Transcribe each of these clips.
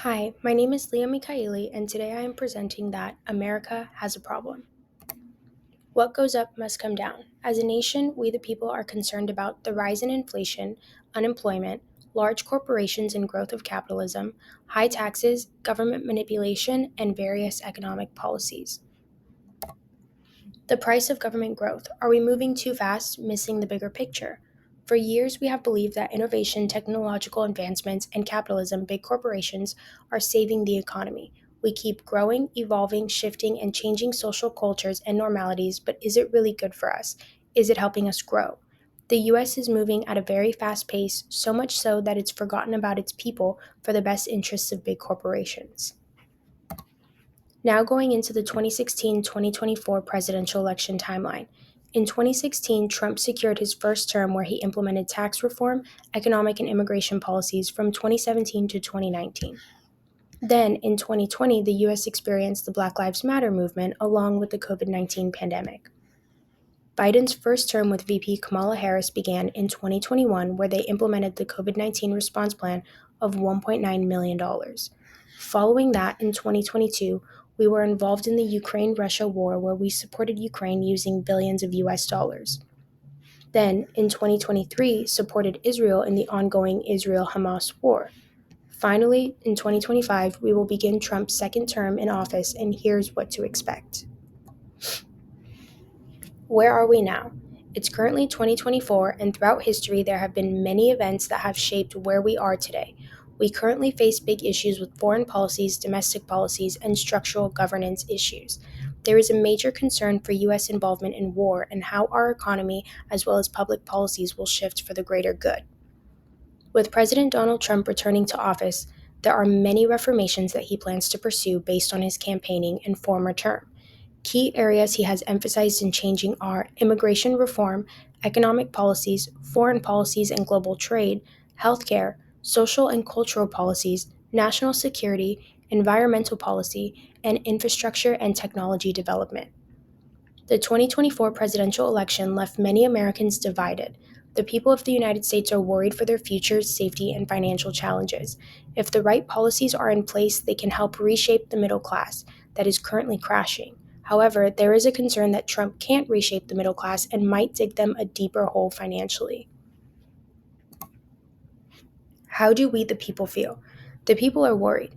Hi, my name is Leah Mikhaeli, and today I am presenting that America has a problem. What goes up must come down. As a nation, we the people are concerned about the rise in inflation, unemployment, large corporations and growth of capitalism, high taxes, government manipulation, and various economic policies. The price of government growth. Are we moving too fast, missing the bigger picture? For years, we have believed that innovation, technological advancements, and capitalism, big corporations, are saving the economy. We keep growing, evolving, shifting, and changing social cultures and normalities, but is it really good for us? Is it helping us grow? The US is moving at a very fast pace, so much so that it's forgotten about its people for the best interests of big corporations. Now going into the 2016-2024 presidential election timeline. In 2016, Trump secured his first term where he implemented tax reform, economic and immigration policies from 2017 to 2019. Then, in 2020, the U.S. experienced the Black Lives Matter movement along with the COVID-19 pandemic. Biden's first term with VP Kamala Harris began in 2021, where they implemented the COVID-19 response plan of $1.9 million. Following that, in 2022, we were involved in the Ukraine-Russia war, where we supported Ukraine using billions of US dollars. Then, in 2023, supported Israel in the ongoing Israel-Hamas war. Finally, in 2025, we will begin Trump's second term in office, and here's what to expect. Where are we now? It's currently 2024, and throughout history, there have been many events that have shaped where we are today. We currently face big issues with foreign policies, domestic policies, and structural governance issues. There is a major concern for U.S. involvement in war and how our economy, as well as public policies, will shift for the greater good. With President Donald Trump returning to office, there are many reformations that he plans to pursue based on his campaigning and former term. Key areas he has emphasized in changing are immigration reform, economic policies, foreign policies and global trade, healthcare, social and cultural policies, national security, environmental policy, and infrastructure and technology development. The 2024 presidential election left many Americans divided. The people of the United States are worried for their future, safety, and financial challenges. If the right policies are in place, they can help reshape the middle class that is currently crashing. However, there is a concern that Trump can't reshape the middle class and might dig them a deeper hole financially. How do we, the people, feel? The people are worried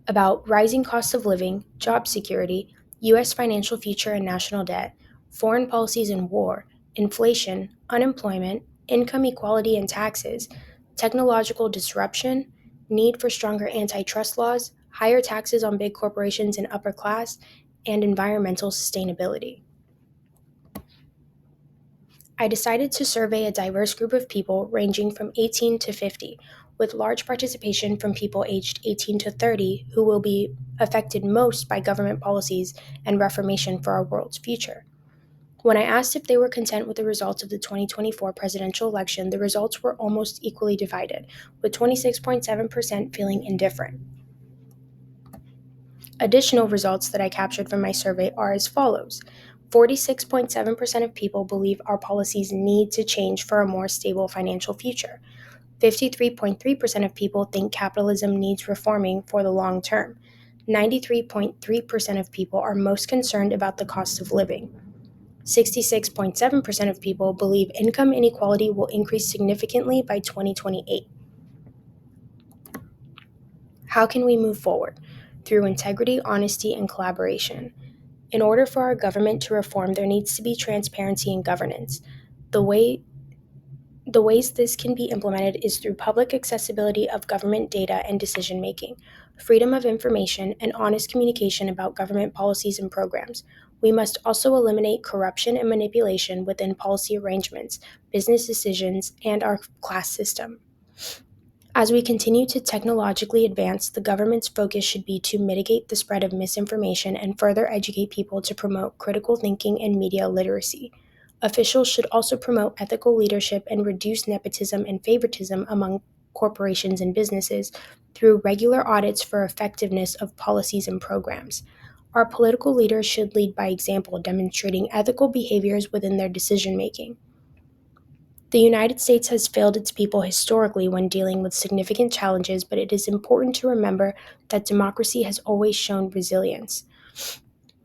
about rising costs of living, job security, U.S. financial future and national debt, foreign policies and war, inflation, unemployment, income equality and taxes, technological disruption, need for stronger antitrust laws, higher taxes on big corporations and upper class, and environmental sustainability. I decided to survey a diverse group of people ranging from 18 to 50, with large participation from people aged 18 to 30 who will be affected most by government policies and reformation for our world's future. When I asked if they were content with the results of the 2024 presidential election, the results were almost equally divided, with 26.7% feeling indifferent. Additional results that I captured from my survey are as follows. 46.7% of people believe our policies need to change for a more stable financial future. 53.3% of people think capitalism needs reforming for the long term. 93.3% of people are most concerned about the cost of living. 66.7% of people believe income inequality will increase significantly by 2028. How can we move forward? Through integrity, honesty, and collaboration. In order for our government to reform, there needs to be transparency in governance. The ways this can be implemented is through public accessibility of government data and decision making, freedom of information, and honest communication about government policies and programs. We must also eliminate corruption and manipulation within policy arrangements, business decisions, and our class system. As we continue to technologically advance, the government's focus should be to mitigate the spread of misinformation and further educate people to promote critical thinking and media literacy. Officials should also promote ethical leadership and reduce nepotism and favoritism among corporations and businesses through regular audits for effectiveness of policies and programs. Our political leaders should lead by example, demonstrating ethical behaviors within their decision making. The United States has failed its people historically when dealing with significant challenges, but it is important to remember that democracy has always shown resilience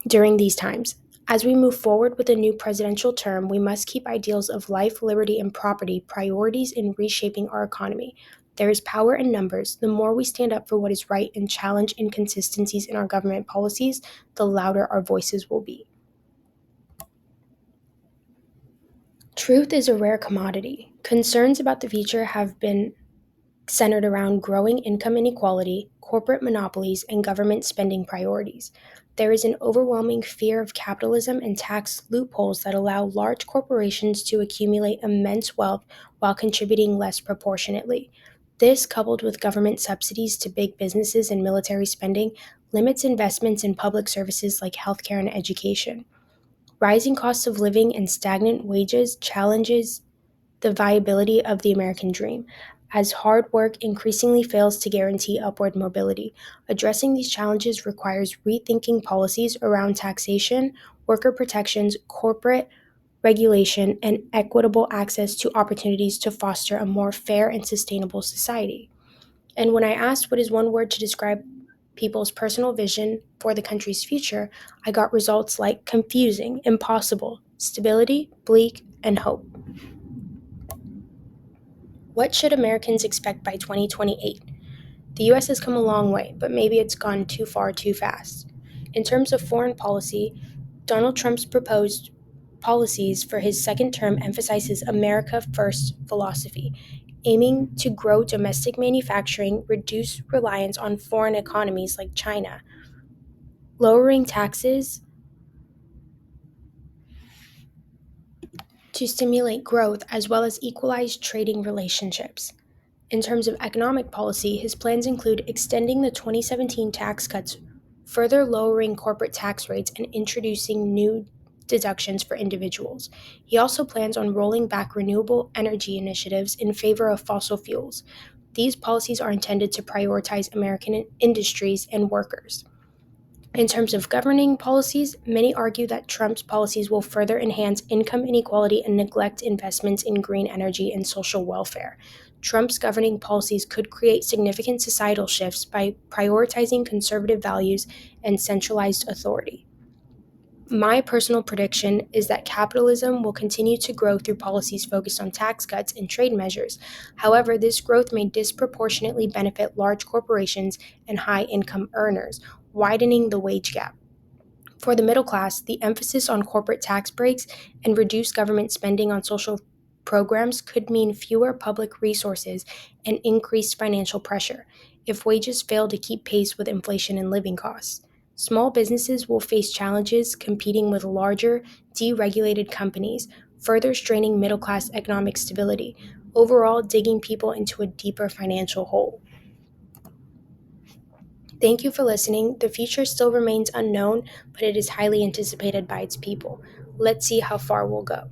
during these times. As we move forward with a new presidential term, we must keep ideals of life, liberty, and property priorities in reshaping our economy. There is power in numbers. The more we stand up for what is right and challenge inconsistencies in our government policies, the louder our voices will be. Truth is a rare commodity. Concerns about the future have been centered around growing income inequality, corporate monopolies, and government spending priorities. There is an overwhelming fear of capitalism and tax loopholes that allow large corporations to accumulate immense wealth while contributing less proportionately. This, coupled with government subsidies to big businesses and military spending, limits investments in public services like healthcare and education. Rising costs of living and stagnant wages challenges the viability of the American dream, as hard work increasingly fails to guarantee upward mobility. Addressing these challenges requires rethinking policies around taxation, worker protections, corporate regulation, and equitable access to opportunities to foster a more fair and sustainable society. And when I asked what is one word to describe people's personal vision for the country's future, I got results like confusing, impossible, stability, bleak, and hope. What should Americans expect by 2028? The US has come a long way, but maybe it's gone too far too fast. In terms of foreign policy, Donald Trump's proposed policies for his second term emphasizes America First philosophy, aiming to grow domestic manufacturing, reduce reliance on foreign economies like China, lowering taxes to stimulate growth as well as equalize trading relationships. In terms of economic policy, his plans include extending the 2017 tax cuts, further lowering corporate tax rates, and introducing new deductions for individuals. He also plans on rolling back renewable energy initiatives in favor of fossil fuels. These policies are intended to prioritize American industries and workers. In terms of governing policies, many argue that Trump's policies will further enhance income inequality and neglect investments in green energy and social welfare. Trump's governing policies could create significant societal shifts by prioritizing conservative values and centralized authority. My personal prediction is that capitalism will continue to grow through policies focused on tax cuts and trade measures. However, this growth may disproportionately benefit large corporations and high income earners, widening the wage gap. For the middle class, the emphasis on corporate tax breaks and reduced government spending on social programs could mean fewer public resources and increased financial pressure if wages fail to keep pace with inflation and living costs. Small businesses will face challenges competing with larger, deregulated companies, further straining middle class economic stability, overall digging people into a deeper financial hole. Thank you for listening. The future still remains unknown, but it is highly anticipated by its people. Let's see how far we'll go.